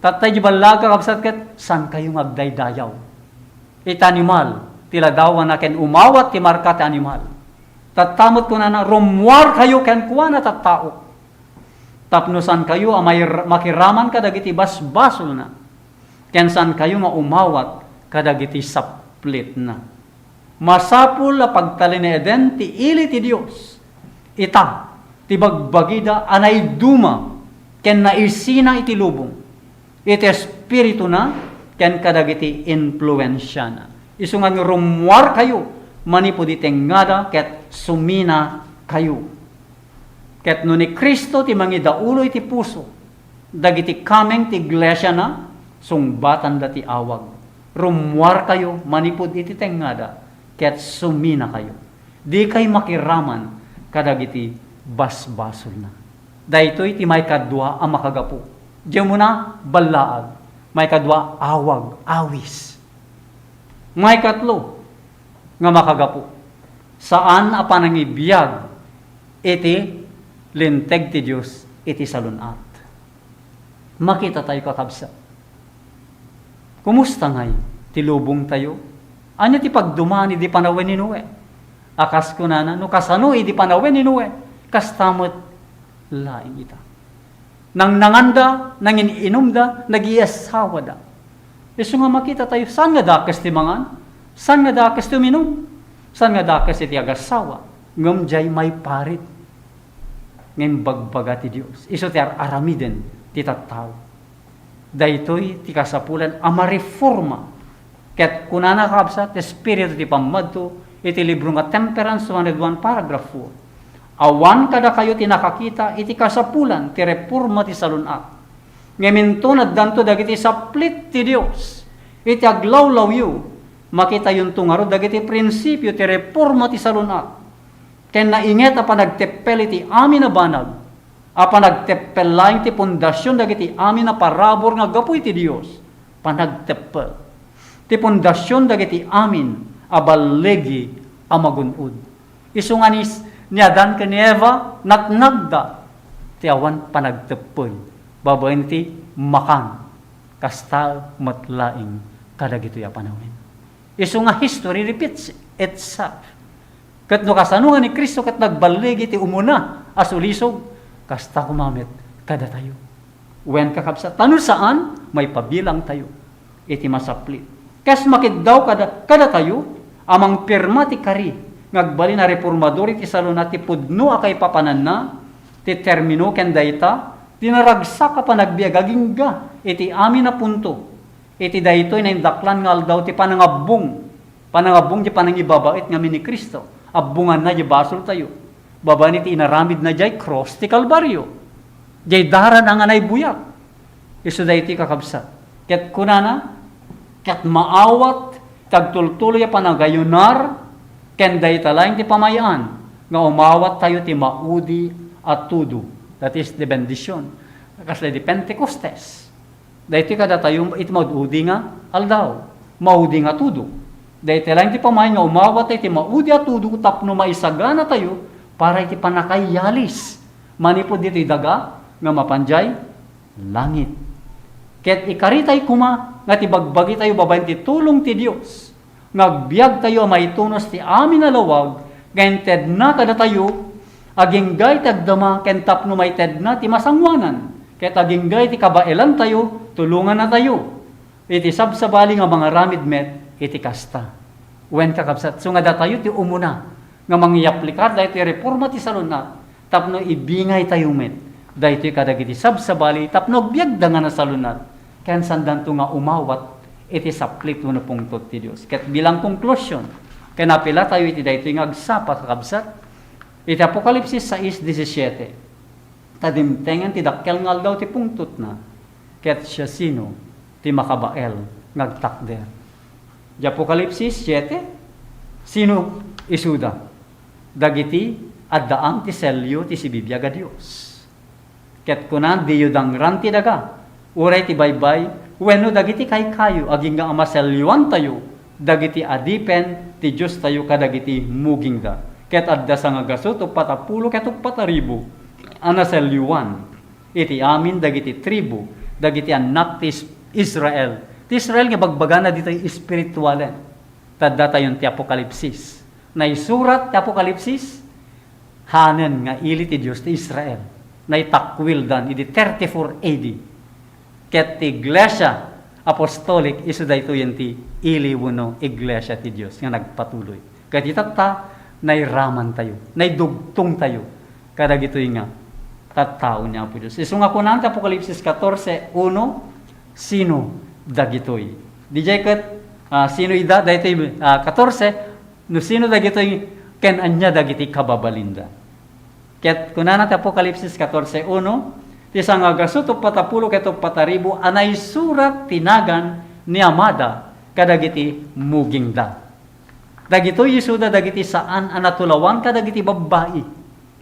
Tatay di balaga kabsat ket san kayo ngagdaydayaw. Ita animal, tiladawan na ken umawat ti marka ti animal. Tatamot kunana, rumwar kayo ken kuana tattao. Tapno san kayo amay makiraman kadagiti basbasol na. Ken san kayo nga umawat kadagiti saplit na. Masapul la pagtali ni Eden ti ili ti Dios. Ita ti bagbagida anay duma ken naisina iti lubong. Iti espiritu na ken kadagiti influensya na. Isu nga rumwar kayo manipud itengada ket sumina kayo. Ket no ni Kristo ti mangidaulo iti puso. Dagiti kameng ti iglesia na sungbatan da ti awag. Rumwar kayo manipud iti tengada ket sumina kayo. Di kay makiraman kadagiti basbasol na. Daytoy ti may kadwa ang makagapu. Diyan mo na balaag. May kadwa awag, awis. May katlo nga makagapu. Saan a panangibiyag iti linteg ti Dios iti salunat. Makita tayo kakabsa. Kumusta ngay ti lubong tayo? Anya ti pagdumani di panawen ni Noe. Akas ko na no kasano di panawen ni Noe. Kastamot laing ita. Nang nanganda, nang iniinom da, nag-iasawa da. Isu nga makita tayo, saan nga dakas ti mangan? Saan nga dakas ti uminom? Saan nga dakas iti agasawa? Ngam jay may parit. ngayon bagbaga ti Dios. Iso ti aramiden ti tattao. Daytoy ti kasapulan a mareforma. Ket kunana kabsat ti espiritu ti pammadto iti libro nga Temperance 101 paragraph 4. Awan kada kayo ti nakakita iti kasapulan ti reforma ti salunat. Ngaminto naddanto dagiti saplit ti Dios. Iti aglawlaw yu makita yung tungaro dagiti prinsipyo ti reforma ti salunat. Ken nainget a panagteppel iti amin na banag, a panagteppel laing ti pundasyon dagiti amin na parabor nga gapoy ti Dios, panagteppel. Ti pundasyon dagiti amin a ballegi a magunod. Isunganis ni Adan ken ni Eva natnagda ti awan panagteppel. Babaen ti makan kasta matlaing kadagitoy a panawin. Isu nga history repeats itself. Kat no kasanungan ni Kristo kat nagbaligi ti umuna asulisog kasta kumamit kada tayo. Wen kakabsat tano saan may pabilang tayo iti masaplit. Kas makiddaw kada tayo amang pirma ti kari ngagbali na reformador iti saluna ti pudno akay papanan na ti termino ken dayta tinaragsak ka pa nagbiag agingga iti amin na punto iti daytoy na indaklan nga aldaw ti panangabong ti panangibabait nga ni Kristo. Abungan na jay basol tayo. Baba ni ti inaramid na jay cross ti Kalbaryo. Jay daran ang anay buyak. Isu day ti kakabsat. Ket kunana, ket maawat, tagtultuloy a panagayunar, ken day talaing ti pamayaan, nga umawat tayo ti maudi at tudo. That is the bendition. Kasi di Pentecostes. Day ti kada tayo iti maudi nga aldaw. Maudi nga tudo. Dahil lang ti pamahin nga umawat tayo, ti maudi at tudo, tapno maisagana tayo, para iti panakayalis. Manipod dito daga, nga mapanjay, langit. Ket ikaritay kuma, nga ti bagbagi tayo babayin ti tulong ti Dios. Ngagbiag tayo maitunos ti amin na lawag, ngayon ted na kada tayo, aginggay tagdama, ken tapno may ted na ti masangwanan. Ket aginggay ti kabaelan tayo, tulungan na tayo. Iti sabsabali nga mga ramid met, iti kasta. Wen kakabsat. So nga datayo ti umuna. Nga mangyaplikar dahil ti reforma ti salunat. Tapno ibingay tayo met. Dahil ti kadagiti sabsabali. Tapno biyagda nga na salunat. Kaya sandan to nga umawat. Iti saplit no pungtot ti Diyos. Kat bilang conclusion. Kaya napila tayo iti dahil ti ngagsapa kakabsat. Iti Apokalipsis 6:17. Tadimtengan ti dakkel ngal daw ti pungtot na. Ket siya sino ti makabael ngagtakder. Di Apokalipsis 7, sino isuda? Dagiti addaang ti selyo ti si Biblia ga Dios. Ket kunan di yudang ranti daga, uray ti baybay, wenno dagiti kay kayo, aging nga amaselyuan tayo, dagiti adipen ti Diyos tayo kadagiti muging da. Ket adda sa nga gasot, upatapulo ket upataribo, anaselyuan, iti amin dagiti tribo, dagiti anak ti Israel. Ti Israel nga bagbaga na dito espiritualen. Tadda tayon ti Apokalipsis. Naisurat ti Apokalipsis, hanen nga ili ti Diyos ti Israel. Naitakwil dan, iti 34 AD. Ket ti Iglesia Apostolic, iso da ito yan ti ili wuno Iglesia ti Diyos nga nagpatuloy. Ket itata, nairaman tayo, naidugtong tayo. Kada gito nga, tattao niya po Diyos. Iso nga kunan ti Apokalipsis 14:1, sino dagitoy. Dijay ket sino ida daytoy 14 no sino dagitoy ken anya dagiti kababalinda. Ket kunana ta Apokalipsis 14:1 ti sangagasut patapulo ket pataribo anay surat tinagan ni amada kadagiti mugingda. Dagitoy isuda dagiti saan anatulawan kadagiti babbai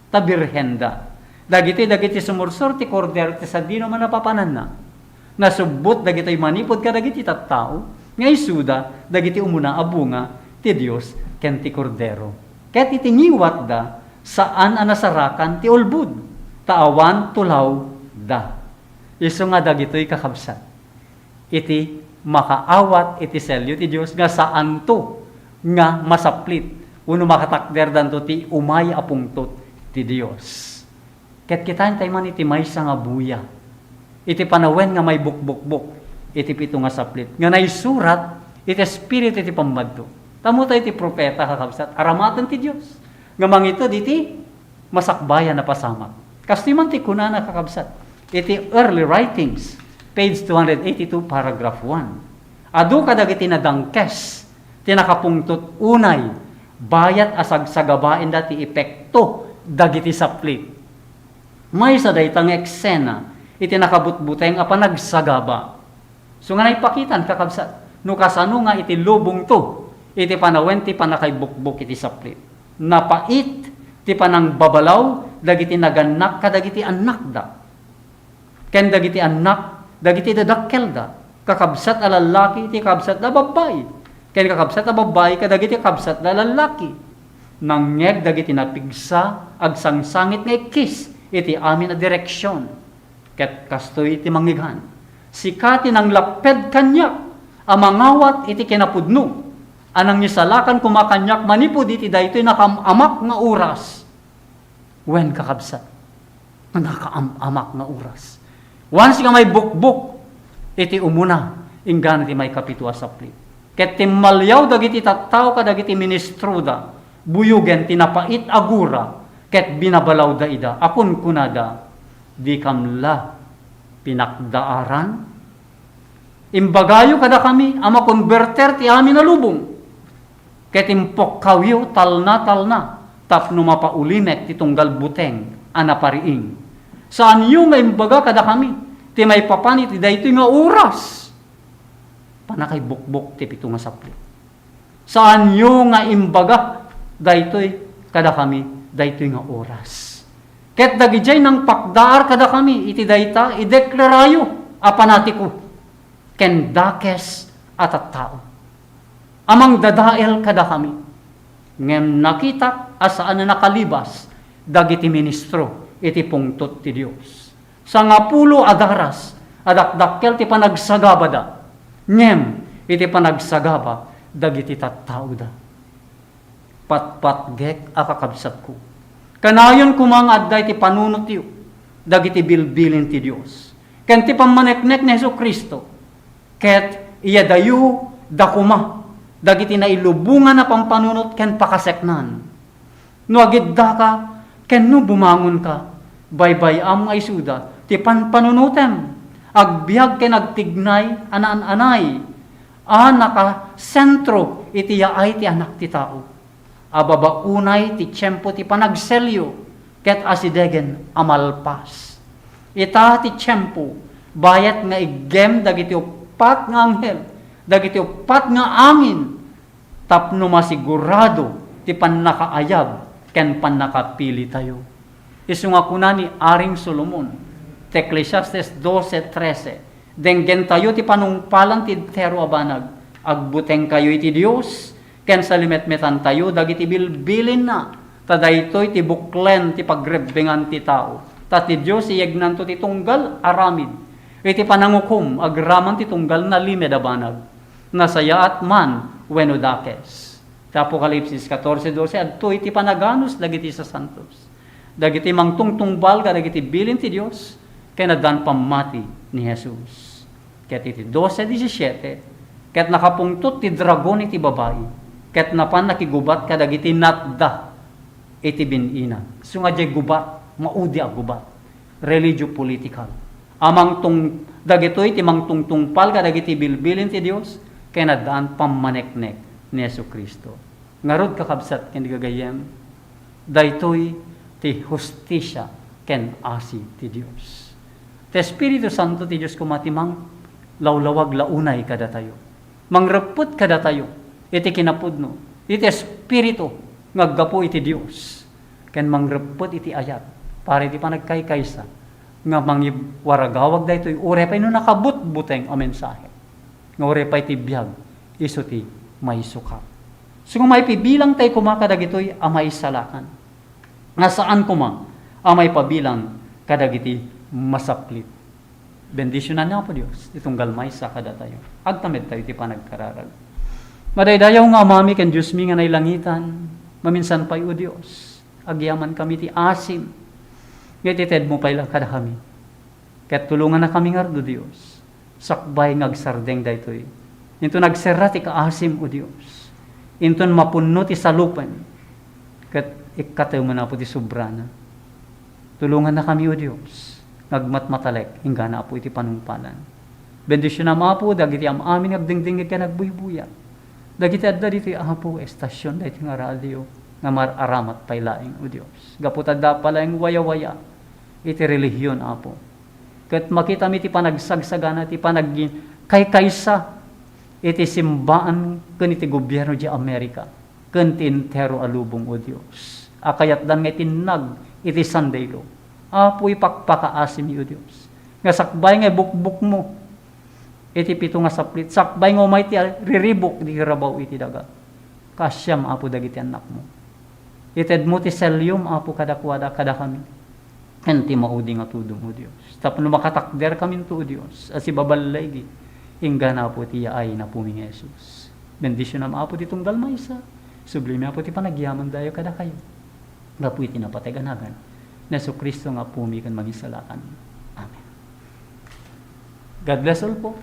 ta birhenda. Dagiti sumursor ti kordero ti sadino man napapanan na. Nasubot dagiti manipod kadagiti tattao nga isuda dagiti umuna abunga ti Dios ken ti kordero. Ket itingiwat da saan anasarakan ti ulbud taawan tulaw da. Isu nga dagitoy kakabsat. Iti makaawat iti selyo ti Dios nga saan to nga masaplit uno makatakder danto ti umay apungtot ti Dios. Ket kitaan tayo man iti maysa nga buya. Iti panawen nga may bukbukbuk, iti pito nga saplit. Nga naisurat, iti spirit iti pammadto. Tamo tayo iti propeta kakabsat, aramatan ti Diyos. Nga mangito diti, masakbayan na pasamak. Kastiman ti kunana kakabsat. Iti early writings, page 282, paragraph 1. Adu kadagiti nadangkes, tinakapungtot unay, bayat asag sagabain dati epekto, dagiti saplit. May sa daytang eksena, iti nakabutbuteng apa nagsagaba. So nga naipakitan kakabsat, no kasano nga iti lubong to, iti panawen ti panakaibukbuk iti saplit. Napait, ti panang babalaw, dagiti naganak kadagiti anak da. Ken dagiti anak, dagiti dadakkel da. Kakabsat a lalaki, iti kakabsat na babae. Ken kakabsat na babae, kadagiti kakabsat na lalaki. Nangyeg dagiti napigsa, agsangsangit nga ikis, iti amin na direksyon. Ket kastoy iti mangighan. Sikati nang laped kanyak, amangawat iti kinapudno. Anang nisalakan kumakanyak manipod iti daytoy nakaamak nga oras. When kakabsat, nakaamak nga oras. Once nga may bukbuk, iti umuna, inggan iti may kapitwa saplit. Ket timmalyaw dagiti tattao kadagiti ministro da, buyugen tinapait agura, ket binabalaw da ida, akun kunada, di kamla pinakdaaran, imbagayo kada kami, ama konverter ti amin na lubong, ket impok kawyo talna, tapno mapaulimek ti tunggal buteng, anapariing. Saan yung nga imbaga kada kami, ti may papanit, ti daytoy nga oras, panakay bukbuk ti pito nga saplit. Saan yung nga imbaga, daytoy kada kami, daytoy nga oras. Ket dagijay nang pakdaar kada kami, iti dayta, ideklarayo, apanati ko, ken dakes at tao. Amang dadael kada kami, ngem nakita asaan na nakalibas, dagiti ministro, iti pungtot ti Dios. Sa ngapulo adaras, adakdakkel ti panagsagaba da, ngem iti panagsagaba, dagiti tattao da. Patpatgek akakabsat ko. Kanayon kumangad da iti panunot yu, dagiti bilbilin ti Dios. Ken ti pamaneknek ni Hesus Kristo, ket iya dayu dakuma, dagiti na ilubungan na pampanunot ken pakaseknan. No agidda ka, ken no bumangon ka, baybayam ay suda, ti panpanunutem, agbiag ken agtignay, anaan-anay, naka sentro iti yaay ti anak ti tao. Ababaunay ti tiyempo ti panagselyo, ket asidegen amalpas. Ita ti tiyempo, bayat nga igem dagiti upat nga anghel, dagiti upat nga amin, tapno masigurado ti pannakaayab, ken pannakapili tayo. Isu nga kuna ni Aring Solomon, Ecclesiastes 12:13, denggen tayo ti panungpalan ti tero abanag, agbuteng kayo iti Dios, ken salimetmetan tayo, dagiti bilbilin na, tadaytoy ti buklen ti pagrebbengan ti tao, ta ti Dios iyegnan to ti tunggal aramid, iti panangukom, agraman ti tunggal na limed abanag, nasayaat man, wenno dakes. Ta Apokalipsis 14:12, adto iti panaganos dagiti sa santos. Dagiti mangtungtungbal ka dagiti bilin ti Dios, ken addan pamati ni Jesus. Ket iti 12:17, ket nakapungtot ti dragon iti babae, ket napan nakigubat kadagiti natda iti binina. So nga jay gubat, maudi a gubat. Religio political. Amang dagitoy ti mangtungtungpal kadagiti bilbilin ti Dios, ken addan pammaneknek ni Jesucristo. Ngarod kakabsat ken gagayem, daytoy ti hustisya ken asi ti Dios. Ti Espiritu Santo ti Dios kumatimang lawlawag launay kada tayo. Mangreput kada tayo, iti kinapudno, iti Espiritu ngaggapo iti Dios. Ken mangreput iti ayat, para iti panagkaykaysa, nga mangiwaragawag daytoy, urepay no nakabut-buteng a mensahe. Nga urepay ti biyag, iso ti may suka. So kung may pibilang tayo kumakadagitoy, amay salakan. Nga saan kuma, amay pabilang kadagiti masaplit. Bendisyonan na po Diyos, itong galmay sa kada tayo. Agtamed tayo ti panagkararag. Madaydayaw nga amami ken Diyos mi nga nailangitan, maminsan pa'y o Diyos, agyaman kami ti asim, ngitited mo pa'y lang kada kami. Ket tulungan na kami nga do Diyos, sakbay ngagsardeng daytoy. Into nagserra ti kaasim o Diyos. Inton mapunno ti salupen, ket ikkatayo mo na po ti sobrana. Tulungan na kami, O Diyos. Nagmatmatalek, hingga na po iti panungpalan. Bendisyon na mga po, dagiti am amin agdingdingit ka nagbuybuya. Dagiti adda dito po, estasyon, dagiti nga radio, nga mararamat pailaing, O Diyos. Gaputa da pala yung waya-waya, iti relihiyon, Apo. Kat makita mi ti panagsagsagana, ti kay kaysa, iti simbaan, kan iti gobyerno di Amerika, kan ti entero alubong, O Diyos. Akayat dan nga itinag, iti Sunday lo. Apo ipakpakaasim, O Diyos. Nga sakbay nga bukbuk mo, iti pito nga saplit, sakbay nga umay ti riribok, di rabaw iti daga. Kasyam, Apo, dagiti anak mo. Ited mo ti selyum, Apo, kadakwada, kada kami. Enti maudi nga tudong, O Diyos. Tapos makatakder kami to, O Diyos. As ibabalay, ingga na po ti yaay na puming Jesus. Bendisyon na Apo ditong dalmaysa. Sublime Apo ti panagyaman dayo kada kayo. Gapu iti napataganagan. Na so Kristo nga pumi kan mangisalakan. Amen. God bless all po.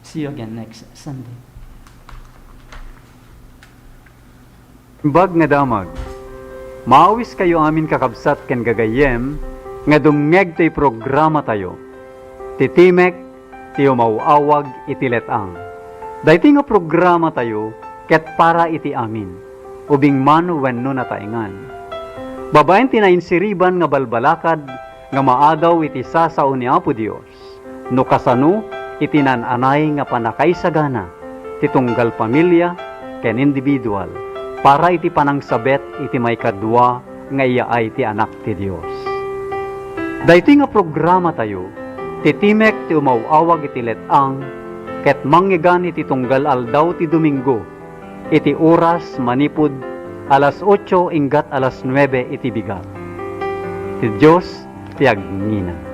See you again next Sunday. Bag nga damag, maawis kayo amin kakabsat ken gagayem, nga dumngeg to'y programa tayo. Titimek, tiyo mauawag itiletang. Dayti nga programa tayo, ket para iti amin, ubing man wenno nataingan. Babaen tinainsiriban nga balbalakad, nga maadaw iti sasao ni Apo Dios. No kasano, itinananay nga panakaisagana, titunggal pamilya, ken individual, para iti panangsabet iti may kadwa nga iya ay ti anak ti Dios. Dayti nga programa tayo, titimek ti umawawag iti letang, ket manggigan iti tunggal aldaw ti Domingo, iti oras manipud alas 8 inggat alas 9 iti bigat. Ti Dios ti agngina.